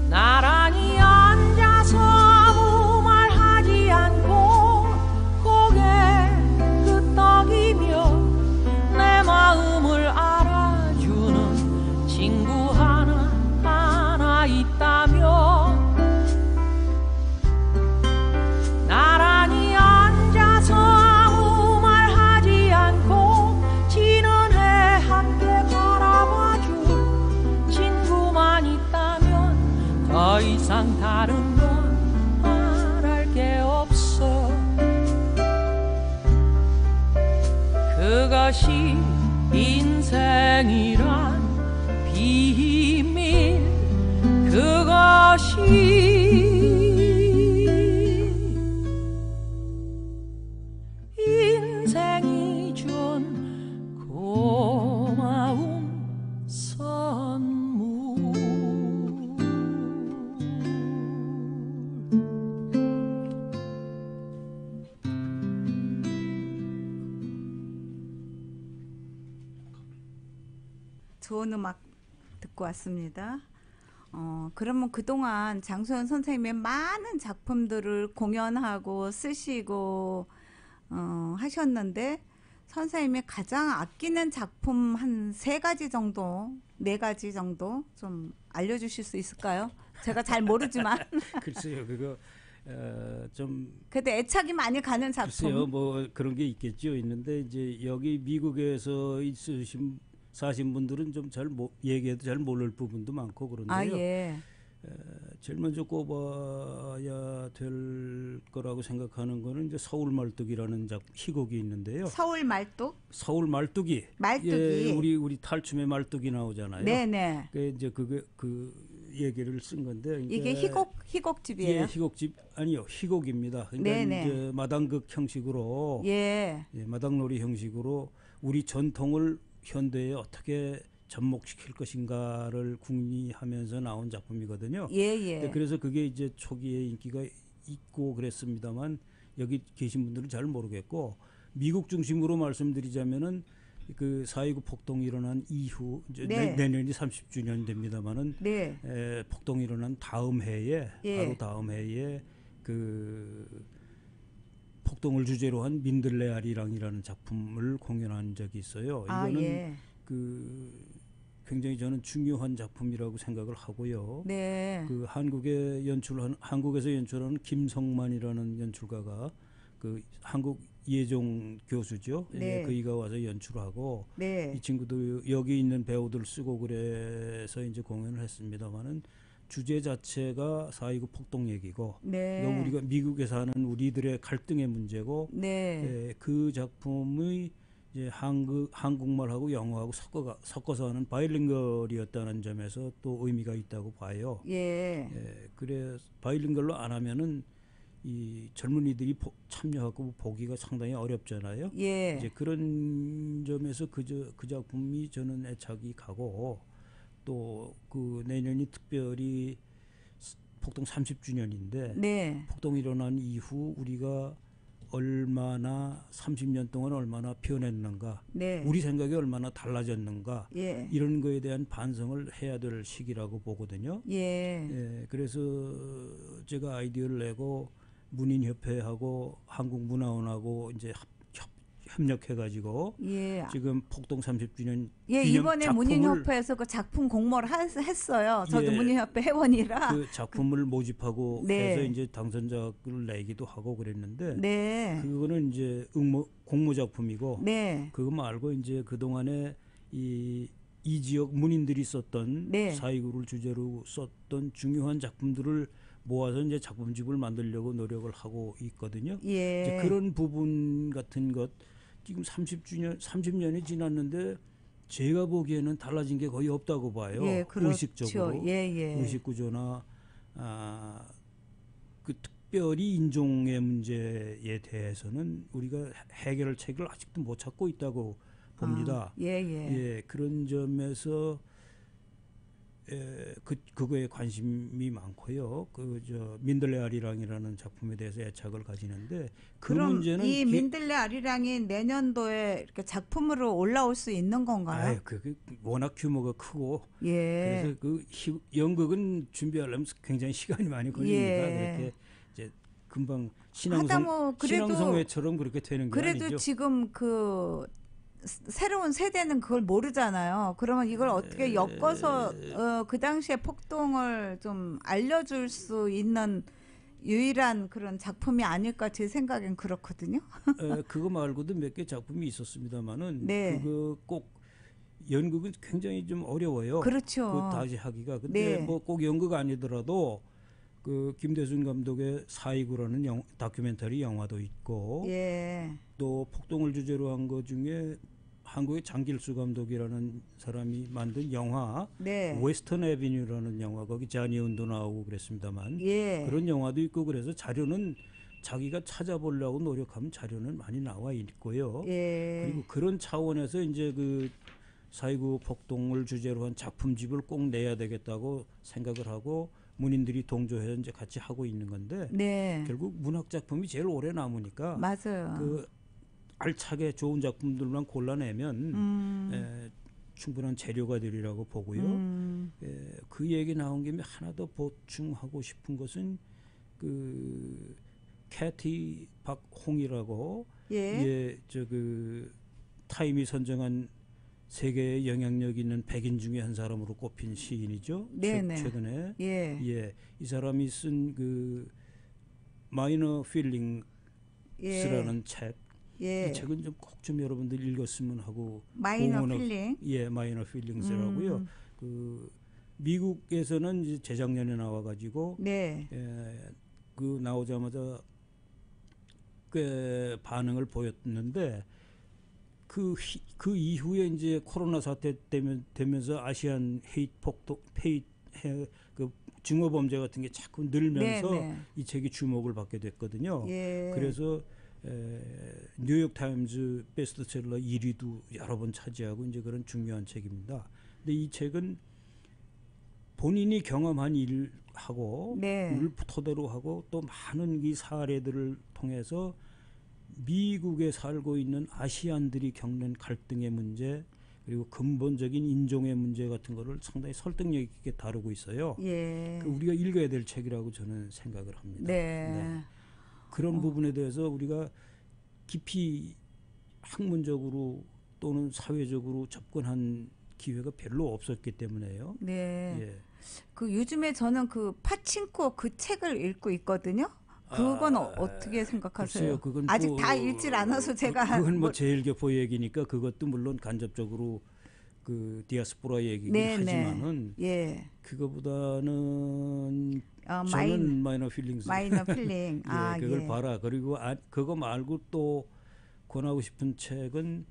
S6: 나란히 앉아서 아무 말 하지 않고 고개 끄덕이며 내 마음을 알아주는 친구 하나 있다면 나란히 앉아서 아무 말 하지 않고 지는 해 함께 바라봐줄 친구만 있다면 더 이상 다른 건 말할 게 없어. 그것이 인생이란 비밀, 그것이 인생이 준 고마운 선물.
S2: 좋은 음악 듣고 왔습니다. 그러면 그동안 장소연 선생님의 많은 작품들을 공연하고 쓰시고 하셨는데 선생님이 가장 아끼는 작품 한 3가지 정도, 4가지 정도 좀 알려주실 수 있을까요? 제가 잘 모르지만.
S5: 글쎄요, 그거 좀
S2: 그래도 애착이 많이 가는 작품.
S5: 글쎄요, 뭐 그런 게 있겠죠. 있는데 이제 여기 미국에서 사신 분들은 좀 잘 얘기해도 잘 모를 부분도 많고 그런데요.
S2: 아, 예.
S5: 제일 먼저 꼽아야 될 거라고 생각하는 거는 이제 서울 말뚝이라는 희곡이 있는데요.
S2: 서울 말뚝?
S5: 서울 말뚝이.
S2: 말뚝이.
S5: 예, 우리 탈춤의 말뚝이 나오잖아요.
S2: 네네.
S5: 이제 그 얘기를 쓴 건데. 그러니까
S2: 이게 희곡집이에요?
S5: 예, 희곡집 아니요, 희곡입니다. 그러니까
S2: 네네.
S5: 이제 마당극 형식으로,
S2: 예.
S5: 마당놀이 형식으로 우리 전통을 현대에 어떻게 접목시킬 것인가를 궁리하면서 나온 작품이거든요.
S2: 예, 예.
S5: 그래서 그게 이제 초기에 인기가 있고 그랬습니다만 여기 계신 분들은 잘 모르겠고 미국 중심으로 말씀드리자면은 그 4.29 폭동이 일어난 이후 이제
S2: 네.
S5: 내년이 30주년 됩니다만은
S2: 네.
S5: 폭동이 일어난 다음 해에
S2: 예.
S5: 바로 다음 해에 그 폭동을 주제로 한 민들레 아리랑이라는 작품을 공연한 적이 있어요.
S2: 아,
S5: 이거는
S2: 예.
S5: 그 굉장히 저는 중요한 작품이라고 생각을 하고요.
S2: 네.
S5: 그 한국에서 연출하는 김성만이라는 연출가가 그 한국 예종 교수죠.
S2: 네.
S5: 그이가 와서 연출하고
S2: 네.
S5: 이 친구도 여기 있는 배우들 쓰고 그래서 이제 공연을 했습니다만은 주제 자체가 4.29 폭동 얘기고
S2: 네.
S5: 그러니까 우리가 미국에 사는 우리들의 갈등의 문제고
S2: 네.
S5: 그 작품의 이제 한국말하고 영어하고 섞어서 하는 바이링걸이었다는 점에서 또 의미가 있다고 봐요.
S2: 예.
S5: 그래 바이링걸로 안 하면은 이 젊은이들이 참여하고 보기가 상당히 어렵잖아요.
S2: 예.
S5: 이제 그런 점에서 그 작품이 저는 애착이 가고 또 그 내년이 특별히 폭동 30주년인데
S2: 네.
S5: 폭동이 일어난 이후 우리가 얼마나 30년 동안 얼마나 변했는가,
S2: 네.
S5: 우리 생각이 얼마나 달라졌는가
S2: 예.
S5: 이런 거에 대한 반성을 해야 될 시기라고 보거든요.
S2: 예.
S5: 그래서 제가 아이디어를 내고 문인협회하고 한국문화원하고 이제 협력해가지고
S2: 예.
S5: 지금 폭동 30주년
S2: 예,
S5: 기념
S2: 이번에
S5: 작품을
S2: 문인협회에서 그 작품 공모를 했어요. 저도
S5: 예.
S2: 문인협회 회원이라.
S5: 그 작품을 모집하고
S2: 네.
S5: 해서 이제 당선작을 내기도 하고 그랬는데
S2: 네.
S5: 그거는 이제 공모 작품이고
S2: 네.
S5: 그거 말고 이제 그 동안에 이 지역 문인들이 썼던
S2: 네.
S5: 4.29를 주제로 썼던 중요한 작품들을 모아서 이제 작품집을 만들려고 노력을 하고 있거든요.
S2: 예.
S5: 이제 그런 부분 같은 것 지금 30년이 지났는데 제가 보기에는 달라진 게 거의 없다고 봐요.
S2: 예, 그렇죠.
S5: 의식적으로
S2: 예, 예.
S5: 의식 구조나 그 특별히 인종의 문제에 대해서는 우리가 해결책을 아직도 못 찾고 있다고 봅니다.
S2: 예, 예.
S5: 그런 점에서 그거에 관심이 많고요. 민들레 아리랑이라는 작품에 대해서 애착을 가지는데 그
S2: 그럼
S5: 문제는
S2: 이 민들레 아리랑이 내년도에 이렇게 작품으로 올라올 수 있는 건가요?
S5: 그 워낙 규모가 크고
S2: 예.
S5: 그래서 연극은 준비하려면 굉장히 시간이 많이 걸립니다.
S2: 예.
S5: 그렇게 이제 금방
S2: 하다 뭐 그래도
S5: 신앙성회처럼 그렇게 되는 게
S2: 그래도
S5: 아니죠.
S2: 지금 그 새로운 세대는 그걸 모르잖아요. 그러면 이걸 어떻게 엮어서 그 당시에 폭동을 좀 알려줄 수 있는 유일한 그런 작품이 아닐까 제 생각엔 그렇거든요.
S5: 그거 말고도 몇 개 작품이 있었습니다만은
S2: 네.
S5: 그거 꼭 연극은 굉장히 좀 어려워요.
S2: 그렇죠.
S5: 그 다시 하기가. 근데
S2: 네.
S5: 뭐 꼭 연극 아니더라도 그 김대중 감독의 4.29라는 다큐멘터리 영화도 있고
S2: 예.
S5: 또 폭동을 주제로 한 것 중에 한국의 장길수 감독이라는 사람이 만든 영화
S2: 네.
S5: 웨스턴 애비뉴라는 영화 거기 자니온도 나오고 그랬습니다만
S2: 예.
S5: 그런 영화도 있고 그래서 자료는 자기가 찾아보려고 노력하면 자료는 많이 나와 있고요.
S2: 예.
S5: 그리고 그런 차원에서 이제 그 4.29 폭동을 주제로 한 작품집을 꼭 내야 되겠다고 생각을 하고 문인들이 동조해서 이제 같이 하고 있는 건데
S2: 네.
S5: 결국 문학 작품이 제일 오래 남으니까
S2: 맞아요.
S5: 그 알차게 좋은 작품들만 골라내면 충분한 재료가 되리라고 보고요. 그 얘기 나온 김에 하나 더 보충하고 싶은 것은 그 캐티 박홍이라고 그 타임이 선정한 세계에 영향력 있는 100인 중에 한 사람으로 꼽힌 시인이죠.
S2: 네네.
S5: 최근에
S2: 예.
S5: 이 사람이 쓴 그 마이너 필링스라는 책. 이 책은 좀 꼭 좀 여러분들 읽었으면 하고
S2: 마이너 필링.
S5: 마이너 필링스라고요. 그 미국에서는 이제 재작년에 나와가지고 그 나오자마자 꽤 반응을 보였는데 그 이후에 이제 코로나 사태 되면서 아시안 그 증오 범죄 같은 게 자꾸 늘면서 이 책이 주목을 받게 됐거든요. 그래서 뉴욕 타임즈 베스트셀러 1위도 여러 번 차지하고 이제 그런 중요한 책입니다. 근데 이 책은 본인이 경험한 일하고
S2: 네.
S5: 을 토대로 하고 또 많은 이 사례들을 통해서 미국에 살고 있는 아시안들이 겪는 갈등의 문제 그리고 근본적인 인종의 문제 같은 거를 상당히 설득력 있게 다루고 있어요.
S2: 예.
S5: 우리가 읽어야 될 책이라고 저는 생각을 합니다.
S2: 네.
S5: 그런 부분에 대해서 우리가 깊이 학문적으로 또는 사회적으로 접근한 기회가 별로 없었기 때문에요.
S2: 네.
S5: 예.
S2: 그 요즘에 저는 그 파친코 그 책을 읽고 있거든요. 그건 어떻게 생각하세요?
S5: 글쎄요, 그건
S2: 아직
S5: 또
S2: 다 읽질 않아서 제가
S5: 그건 뭐 제일교포 얘기니까 그것도 물론 간접적으로 그 디아스포라 얘기긴 하지만은
S2: 예.
S5: 그거보다는 저는 마이너 필링스
S2: 마이너 필링.
S5: 예, 그걸 봐라. 그리고 그거 말고 또 권하고 싶은 책은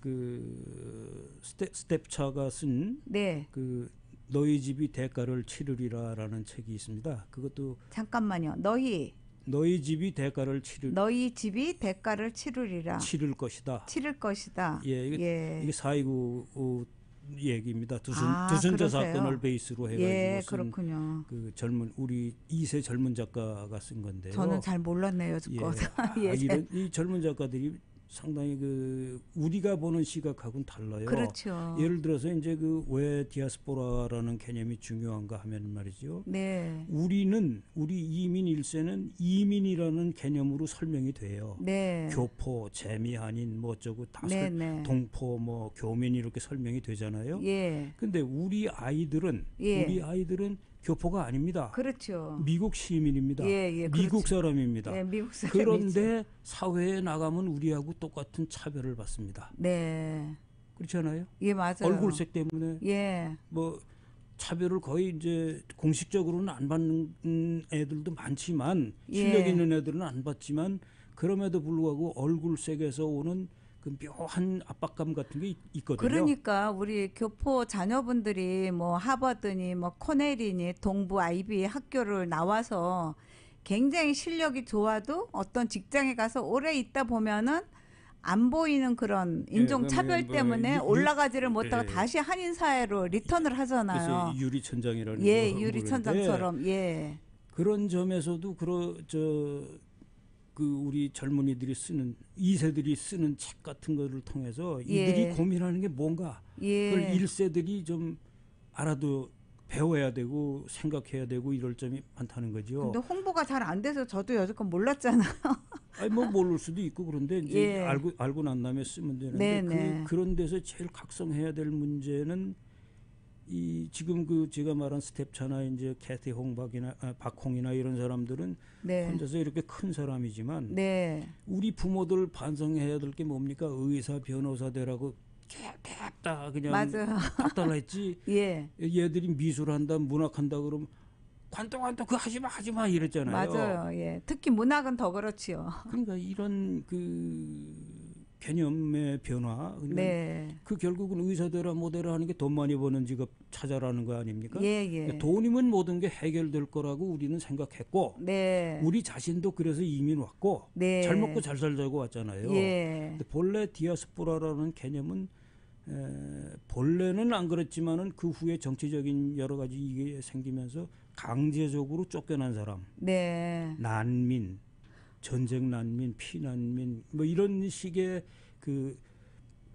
S5: 그 스텝차가 쓴
S2: 네.
S5: 그 너희 집이 대가를 치르리라라는 책이 있습니다. 그것도
S2: 잠깐만요.
S5: 너희 집이 대가를
S2: 너희 집이 대가를 치르리라.
S5: 치를 것이다.
S2: 치를 것이다.
S5: 예, 이게 4.29 얘기입니다. 두순자
S2: 그러세요?
S5: 사건을 베이스로 해가지고
S2: 예,
S5: 쓴
S2: 그렇군요.
S5: 그 젊은 우리 2세 젊은 작가가 쓴 건데요.
S2: 저는 잘 몰랐네요,
S5: 예,
S2: 그거.
S5: 이런 이 젊은 작가들이 상당히 그 우리가 보는 시각하고는 달라요.
S2: 그렇죠.
S5: 예를 들어서 이제 그 왜 디아스포라라는 개념이 중요한가 하면 말이죠.
S2: 네.
S5: 우리 이민 1세는 이민이라는 개념으로 설명이 돼요.
S2: 네.
S5: 교포, 재미한인 뭐 어쩌고 다
S2: 네.
S5: 동포 뭐 교민 이렇게 설명이 되잖아요.
S2: 예.
S5: 근데 우리 아이들은 교포가 아닙니다.
S2: 그렇죠.
S5: 미국 시민입니다.
S2: 예,
S5: 미국
S2: 그렇죠.
S5: 사람입니다.
S2: 예, 미국 사람이죠.
S5: 그런데 사회에 나가면 우리하고 똑같은 차별을 받습니다.
S2: 네.
S5: 그렇지 않아요?
S2: 예, 맞아요.
S5: 얼굴색 때문에
S2: 예.
S5: 뭐 차별을 거의 이제 공식적으로는 안 받는 애들도 많지만 실력
S2: 예.
S5: 있는 애들은 안 받지만 그럼에도 불구하고 얼굴색에서 오는 그 묘한 압박감 같은 게 있거든요.
S2: 그러니까 우리 교포 자녀분들이 뭐 하버드니 뭐 코넬이니 동부 아이비 학교를 나와서 굉장히 실력이 좋아도 어떤 직장에 가서 오래 있다 보면은 안 보이는 그런 인종 차별 때문에 올라가지를 못하고 다시 한인 사회로 리턴을 하잖아요.
S5: 그래서 유리천장이라는
S2: 예,
S5: 거
S2: 유리천장처럼. 예.
S5: 그런 점에서도 그 우리 젊은이들이 쓰는 2세들이 쓰는 책 같은 거를 통해서 이들이 고민하는 게 뭔가 그걸 1세들이 좀 알아도 배워야 되고 생각해야 되고 이럴 점이 많다는 거죠.
S2: 근데 홍보가 잘 안 돼서 저도 여지껏 몰랐잖아요.
S5: 아니 뭐 모를 수도 있고 그런데 이제 알고 난 다음에 쓰면 되는데 그런 데서 제일 각성해야 될 문제는 이 지금 그 제가 말한 스텝차나 이제 캐티 홍박이나 박홍이나 이런 사람들은 혼자서 이렇게 큰 사람이지만 우리 부모들 반성해야 될 게 뭡니까? 의사 변호사 되라고 다 그냥 딱 달라했지. 얘들이 미술한다 문학한다 그러면 관동 그거 하지마 이랬잖아요.
S2: 맞아요. 예. 특히 문학은 더 그렇지요.
S5: 그러니까 이런 그 개념의 변화. 그 결국은 의사 되라 뭐 되라 하는 게 돈 많이 버는 직업 찾아라는 거 아닙니까?
S2: 그러니까
S5: 돈이면 모든 게 해결될 거라고 우리는 생각했고 우리 자신도 그래서 이민 왔고 잘 먹고 잘 살자고 왔잖아요. 근데 본래 디아스포라라는 개념은 본래는 안 그랬지만은 그 후에 정치적인 여러 가지 이게 생기면서 강제적으로 쫓겨난 사람, 난민, 전쟁 난민, 피난민 뭐 이런 식의 그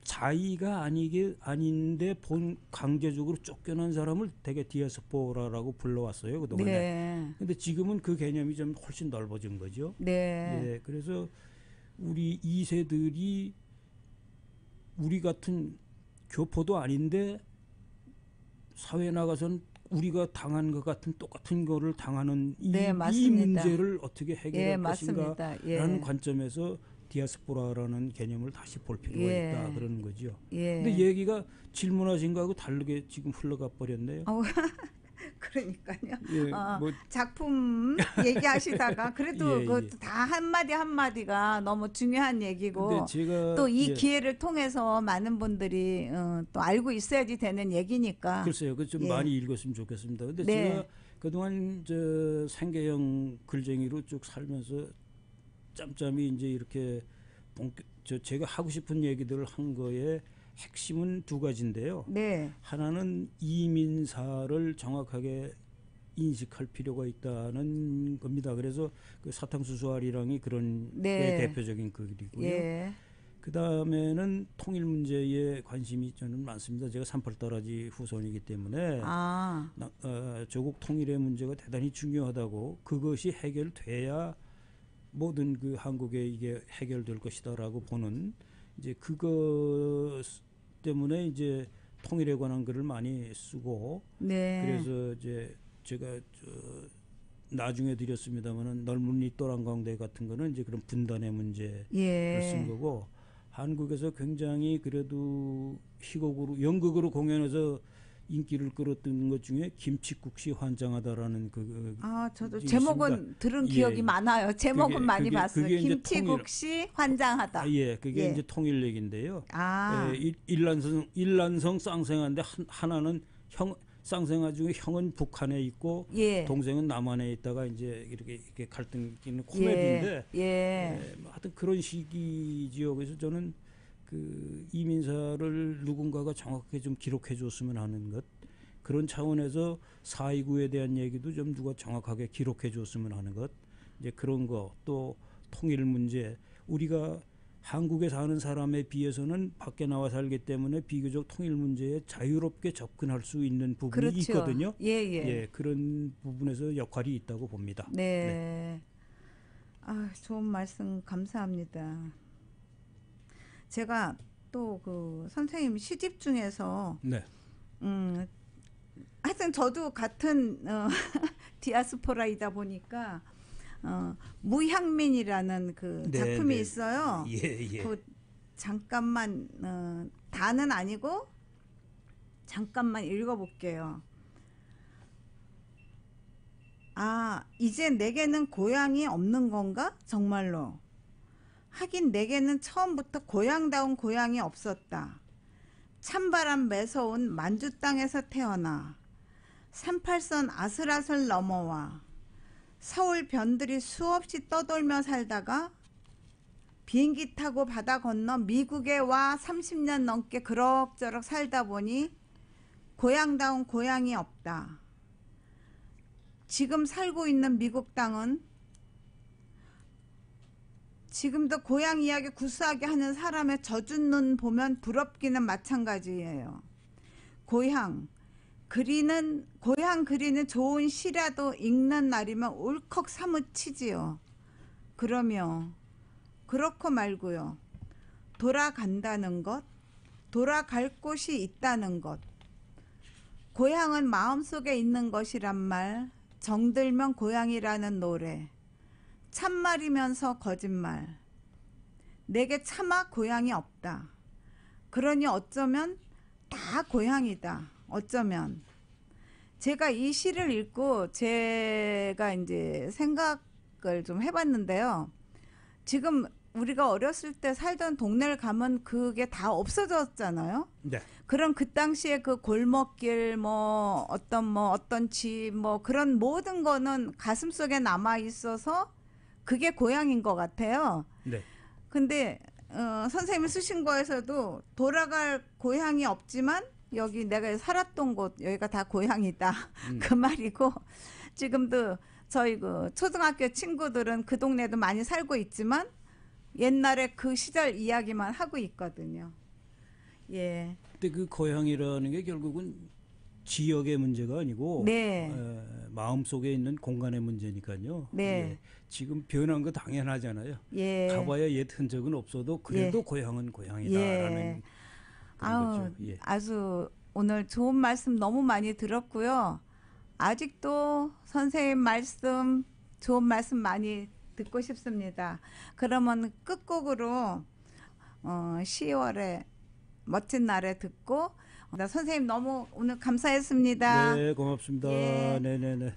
S5: 자의가 아닌데 강제적으로 쫓겨난 사람을 되게 디아스포라라고 불러왔어요 그동안에. 근데 지금은 그 개념이 좀 훨씬 넓어진 거죠. 그래서 우리 2세들이 우리 같은 교포도 아닌데 사회에 나가서는 우리가 당한 것 같은 똑같은 거를 당하는 이 문제를 어떻게 해결할 것인가라는 관점에서 디아스포라라는 개념을 다시 볼 필요가 있다 그러는 거죠. 근데 얘기가 질문하신 거하고 다르게 지금 흘러가 버렸네요.
S2: 그러니까요. 작품 얘기하시다가 그래도 다 한마디 한마디가 너무 중요한 얘기고 또 이 기회를 통해서 많은 분들이 또 알고 있어야지 되는 얘기니까.
S5: 글쎄요. 그 좀 많이 읽었으면 좋겠습니다. 근데 제가 그동안 생계형 글쟁이로 쭉 살면서 짬짬이 이제 이렇게 제가 하고 싶은 얘기들을 한 거에 핵심은 두 가지인데요.
S2: 네.
S5: 하나는 이민사를 정확하게 인식할 필요가 있다는 겁니다. 그래서 그 사탕수수 아리랑이 그런
S2: 네.
S5: 게 대표적인 글이고요.
S2: 예.
S5: 그 다음에는 통일 문제에 관심이 저는 많습니다. 제가 38다라지 후손이기 때문에
S2: 아.
S5: 조국 통일의 문제가 대단히 중요하다고, 그것이 해결돼야 모든 그 한국에 이게 해결될 것이다라고 보는, 이제 그것 때문에 이제 통일에 관한 글을 많이 쓰고,
S2: 네.
S5: 그래서 이제 제가 나중에 드렸습니다만은 넓은이 또랑강대 같은 거는 이제 그런 분단의 문제를
S2: 예.
S5: 쓴 거고, 한국에서 굉장히 그래도 희곡으로 연극으로 공연해서 인기를 끌었던 것 중에 김칫국시 환장하다라는
S2: 아, 저도
S5: 있습니다.
S2: 제목은 들은 기억이
S5: 예.
S2: 많아요. 제목은
S5: 그게-
S2: 많이
S5: 그게-
S2: 봤어요.
S5: 그게 이제
S2: 김치국시 환장하다.
S5: 그게
S2: 예.
S5: 이제 통일 얘기인데요.
S2: 아.
S5: 일란성 쌍생아인데 하나는 쌍생아 중에 형은 북한에 있고
S2: 예.
S5: 동생은 남한에 있다가 이제 이렇게 갈등 있는 코미디인데,
S2: 예.
S5: 하여튼 그런 시기지요. 그래서 저는 그 이민사를 누군가가 정확하게 좀 기록해 줬으면 하는 것, 그런 차원에서 4.29에 대한 얘기도 좀 누가 정확하게 기록해 줬으면 하는 것, 이제 그런 거, 또 통일 문제, 우리가 한국에 사는 사람에 비해서는 밖에 나와 살기 때문에 비교적 통일 문제에 자유롭게 접근할 수 있는 부분이
S2: 그렇죠.
S5: 있거든요.
S2: 예.
S5: 그런 부분에서 역할이 있다고 봅니다.
S2: 네. 아, 좋은 말씀 감사합니다. 제가 또 그 선생님 시집 중에서
S5: 네.
S2: 하여튼 저도 같은 디아스포라이다 보니까 무향민이라는 그
S5: 네,
S2: 작품이
S5: 네.
S2: 있어요.
S5: 예.
S2: 그 잠깐만 다는 아니고 잠깐만 읽어볼게요. 아, 이제 내게는 고향이 없는 건가? 정말로. 하긴 내게는 처음부터 고향다운 고향이 없었다. 찬바람 매서운 만주 땅에서 태어나 38선 아슬아슬 넘어와 서울 변들이 수없이 떠돌며 살다가 비행기 타고 바다 건너 미국에 와 30년 넘게 그럭저럭 살다 보니 고향다운 고향이 없다. 지금 살고 있는 미국 땅은 지금도 고향 이야기 구수하게 하는 사람의 젖은 눈 보면 부럽기는 마찬가지예요. 고향 그리는 좋은 시라도 읽는 날이면 울컥 사무치지요. 그러며 그렇고 말고요. 돌아간다는 것, 돌아갈 곳이 있다는 것. 고향은 마음속에 있는 것이란 말, 정들면 고향이라는 노래. 참말이면서 거짓말. 내게 차마 고향이 없다. 그러니 어쩌면 다 고향이다. 어쩌면. 제가 이 시를 읽고 제가 이제 생각을 좀 해봤는데요. 지금 우리가 어렸을 때 살던 동네를 가면 그게 다 없어졌잖아요.
S5: 네.
S2: 그럼 그 당시에 그 골목길 어떤 집 그런 모든 거는 가슴 속에 남아 있어서 그게 고향인 것 같아요.
S5: 네.
S2: 근데 선생님이 쓰신 거에서도 돌아갈 고향이 없지만 여기 내가 살았던 곳 여기가 다 고향이다. 그 말이고 지금도 저희 그 초등학교 친구들은 그 동네도 많이 살고 있지만 옛날에 그 시절 이야기만 하고 있거든요. 예.
S5: 근데 그 고향이라는 게 결국은 지역의 문제가 아니고
S2: 네.
S5: 마음속에 있는 공간의 문제니까요.
S2: 네.
S5: 예. 지금 변한 거 당연하잖아요.
S2: 예.
S5: 가봐야 옛 흔적은 없어도 그래도
S2: 예.
S5: 고향은 고향이다라는
S2: 예.
S5: 그런 거죠. 예.
S2: 아주 오늘 좋은 말씀 너무 많이 들었고요. 아직도 선생님 말씀 좋은 말씀 많이 듣고 싶습니다. 그러면 끝곡으로 10월에 멋진 날에 듣고 선생님 너무 오늘 감사했습니다.
S5: 네, 고맙습니다.
S2: 예.
S5: 네네네.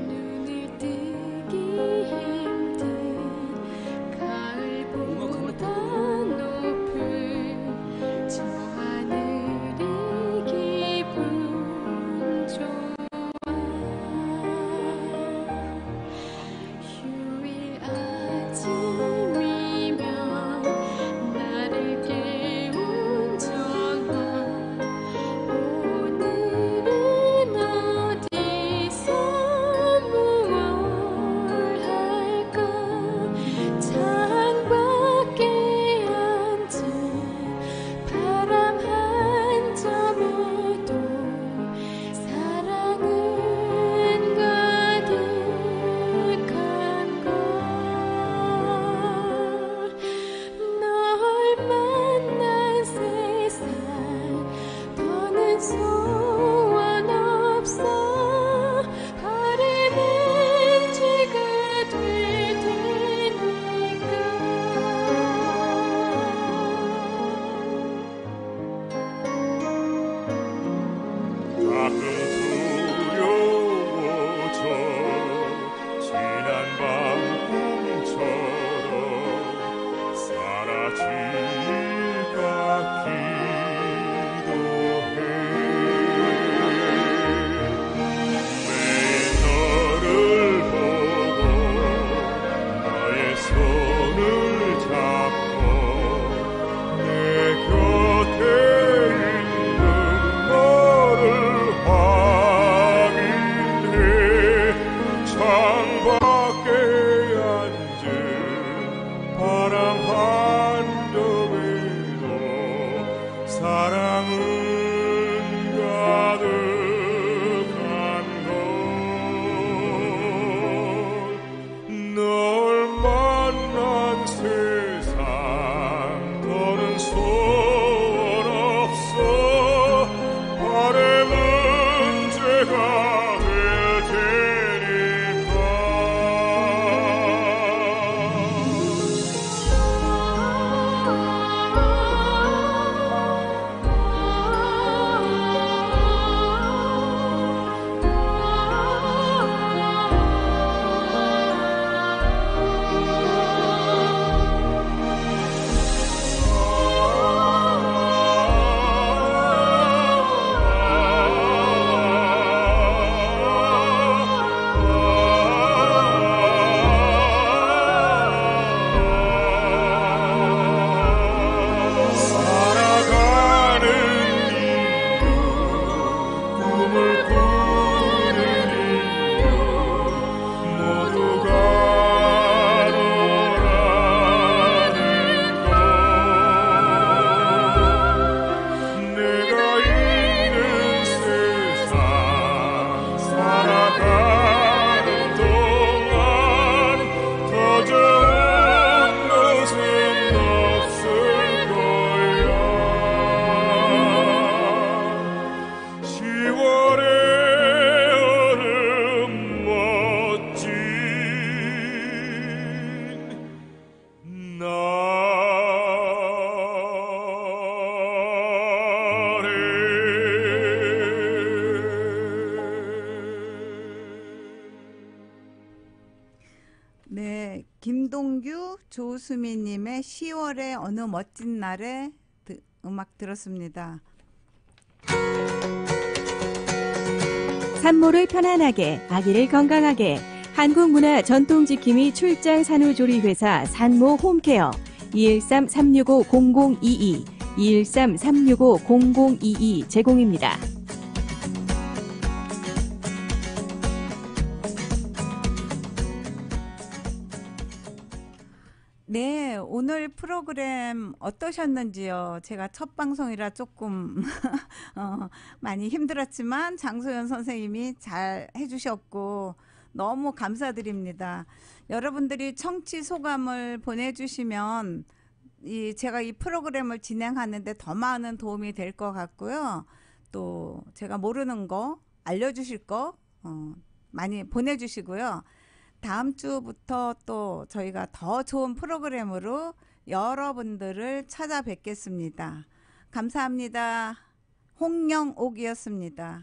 S7: 눈을 뜨기 힘든 가을보다 높은 저 하늘의 기분 좋아 소원 없어 바르는 지가 될 테니까
S4: 가끔 두려워져 지난 밤 꿈처럼 사라질까 기도해 매일 너를 보고 너의 손을 잡고 내 곁에 있는 너를 확인해 창밖에 앉은 바람 한 점에도 사랑은 가득한 걸 널 만난 세상 더는 소원 없어 바람은 제가 될 테니까 살아가는 이유 꿈을 꾸는 이유 모두가 너라는 것 내가 있는 세상 살아가는 동안 더 좋은 것은 없을 거야 10월의 얼음 멋진
S2: 네, 김동규, 조수미님의 10월의 어느 멋진 날에 음악 들었습니다.
S1: 산모를 편안하게, 아기를 건강하게 한국문화 전통지킴이 출장 산후조리회사 산모 홈케어 213-365-0022 213-365-0022 제공입니다.
S2: 네, 오늘 프로그램 어떠셨는지요? 제가 첫 방송이라 조금 많이 힘들었지만 장소연 선생님이 잘 해주셨고 너무 감사드립니다. 여러분들이 청취 소감을 보내주시면 제가 이 프로그램을 진행하는데 더 많은 도움이 될 것 같고요. 또 제가 모르는 거 알려주실 거 많이 보내주시고요. 다음 주부터 또 저희가 더 좋은 프로그램으로 여러분들을 찾아뵙겠습니다. 감사합니다. 홍영옥이었습니다.